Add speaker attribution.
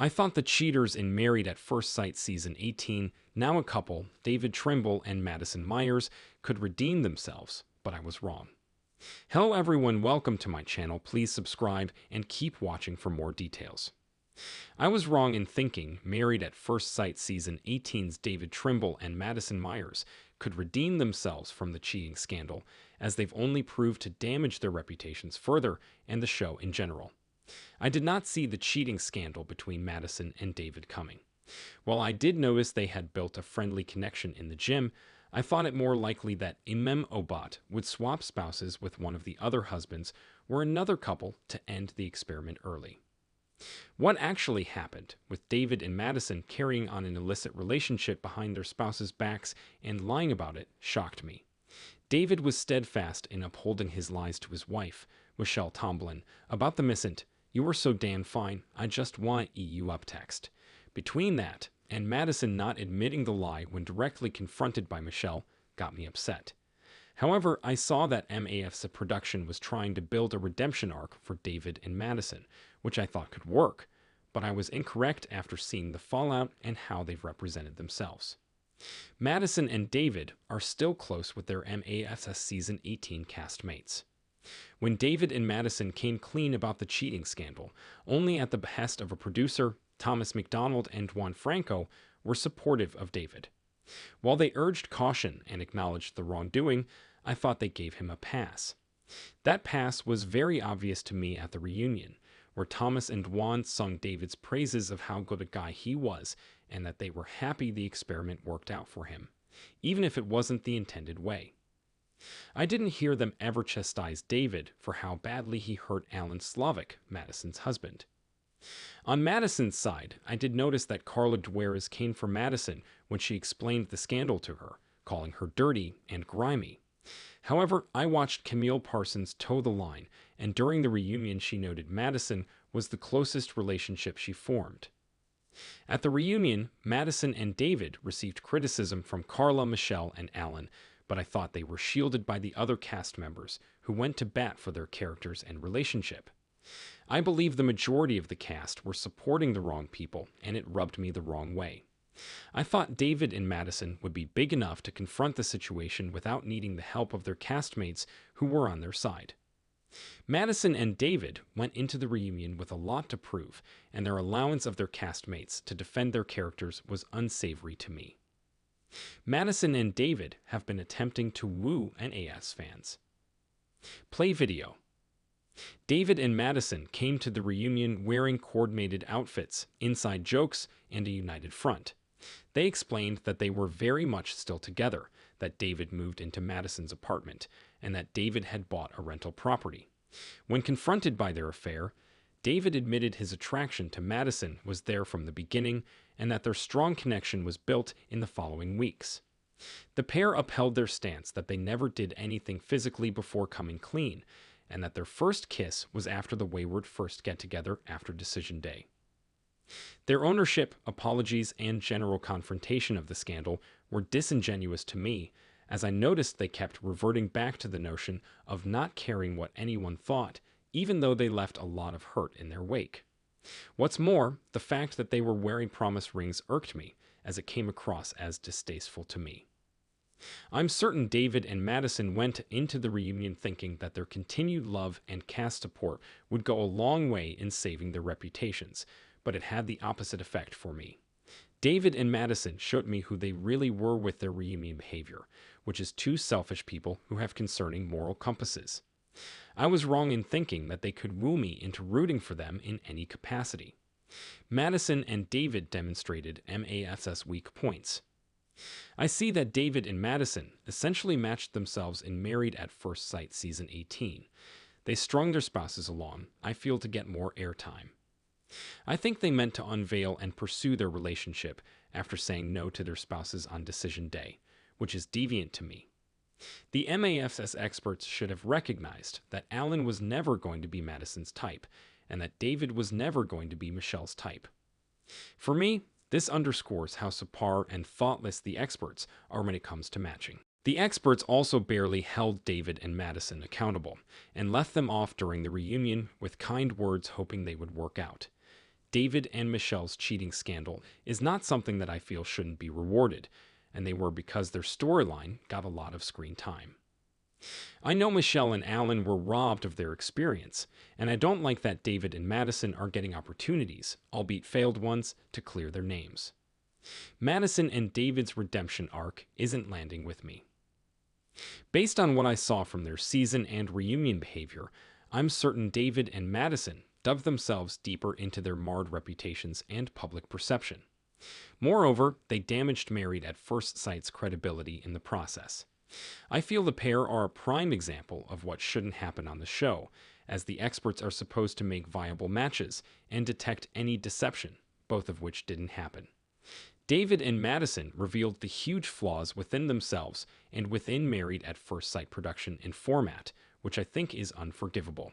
Speaker 1: I thought the cheaters in Married at First Sight Season 18, now a couple, David Trimble and Madison Myers, could redeem themselves, but I was wrong. Hello everyone, welcome to my channel. Please subscribe and keep watching for more details. I was wrong in thinking Married at First Sight Season 18's David Trimble and Madison Myers could redeem themselves from the cheating scandal, as they've only proved to damage their reputations further and the show in general. I did not see the cheating scandal between Madison and David coming. While I did notice they had built a friendly connection in the gym, I thought it more likely that Imam Obat would swap spouses with one of the other husbands or another couple to end the experiment early. What actually happened, with David and Madison carrying on an illicit relationship behind their spouses' backs and lying about it, shocked me. David was steadfast in upholding his lies to his wife, Michelle Tomlin, about the missant, "You were so damn fine, I just want to eat you up" text. Between that and Madison not admitting the lie when directly confronted by Michelle got me upset. However, I saw that MAF's production was trying to build a redemption arc for David and Madison, which I thought could work, but I was incorrect after seeing the fallout and how they've represented themselves. Madison and David are still close with their MAF's Season 18 castmates. When David and Madison came clean about the cheating scandal, only at the behest of a producer, Thomas McDonald and Juan Franco were supportive of David. While they urged caution and acknowledged the wrongdoing, I thought they gave him a pass. That pass was very obvious to me at the reunion, where Thomas and Juan sung David's praises of how good a guy he was and that they were happy the experiment worked out for him, even if it wasn't the intended way. I didn't hear them ever chastise David for how badly he hurt Alan Slavic, Madison's husband. On Madison's side, I did notice that Carla Dueras came for Madison when she explained the scandal to her, calling her dirty and grimy. However, I watched Camille Parsons toe the line, and during the reunion she noted Madison was the closest relationship she formed. At the reunion, Madison and David received criticism from Carla, Michelle, and Alan, but I thought they were shielded by the other cast members who went to bat for their characters and relationship. I believe the majority of the cast were supporting the wrong people, and it rubbed me the wrong way. I thought David and Madison would be big enough to confront the situation without needing the help of their castmates who were on their side. Madison and David went into the reunion with a lot to prove, and their allowance of their castmates to defend their characters was unsavory to me. Madison and David have been attempting to woo NAS fans. Play video. David and Madison came to the reunion wearing coordinated outfits, inside jokes, and a united front. They explained that they were very much still together, that David moved into Madison's apartment, and that David had bought a rental property. When confronted by their affair, David admitted his attraction to Madison was there from the beginning, and that their strong connection was built in the following weeks. The pair upheld their stance that they never did anything physically before coming clean, and that their first kiss was after the wayward first get-together after Decision Day. Their ownership, apologies, and general confrontation of the scandal were disingenuous to me, as I noticed they kept reverting back to the notion of not caring what anyone thought, even though they left a lot of hurt in their wake. What's more, the fact that they were wearing promise rings irked me, as it came across as distasteful to me. I'm certain David and Madison went into the reunion thinking that their continued love and cast support would go a long way in saving their reputations, but it had the opposite effect for me. David and Madison showed me who they really were with their reunion behavior, which is two selfish people who have concerning moral compasses. I was wrong in thinking that they could woo me into rooting for them in any capacity. Madison and David demonstrated MAF's weak points. I see that David and Madison essentially matched themselves in Married at First Sight Season 18. They strung their spouses along, I feel, to get more airtime. I think they meant to unveil and pursue their relationship after saying no to their spouses on Decision Day, which is deviant to me. The MAF's experts should have recognized that Alan was never going to be Madison's type, and that David was never going to be Michelle's type. For me, this underscores how subpar and thoughtless the experts are when it comes to matching. The experts also barely held David and Madison accountable, and left them off during the reunion with kind words hoping they would work out. David and Michelle's cheating scandal is not something that I feel shouldn't be rewarded, and they were because their storyline got a lot of screen time. I know Michelle and Alan were robbed of their experience, and I don't like that David and Madison are getting opportunities, albeit failed ones, to clear their names. Madison and David's redemption arc isn't landing with me. Based on what I saw from their season and reunion behavior, I'm certain David and Madison dug themselves deeper into their marred reputations and public perception. Moreover, they damaged Married at First Sight's credibility in the process. I feel the pair are a prime example of what shouldn't happen on the show, as the experts are supposed to make viable matches and detect any deception, both of which didn't happen. David and Madison revealed the huge flaws within themselves and within Married at First Sight production and format, which I think is unforgivable.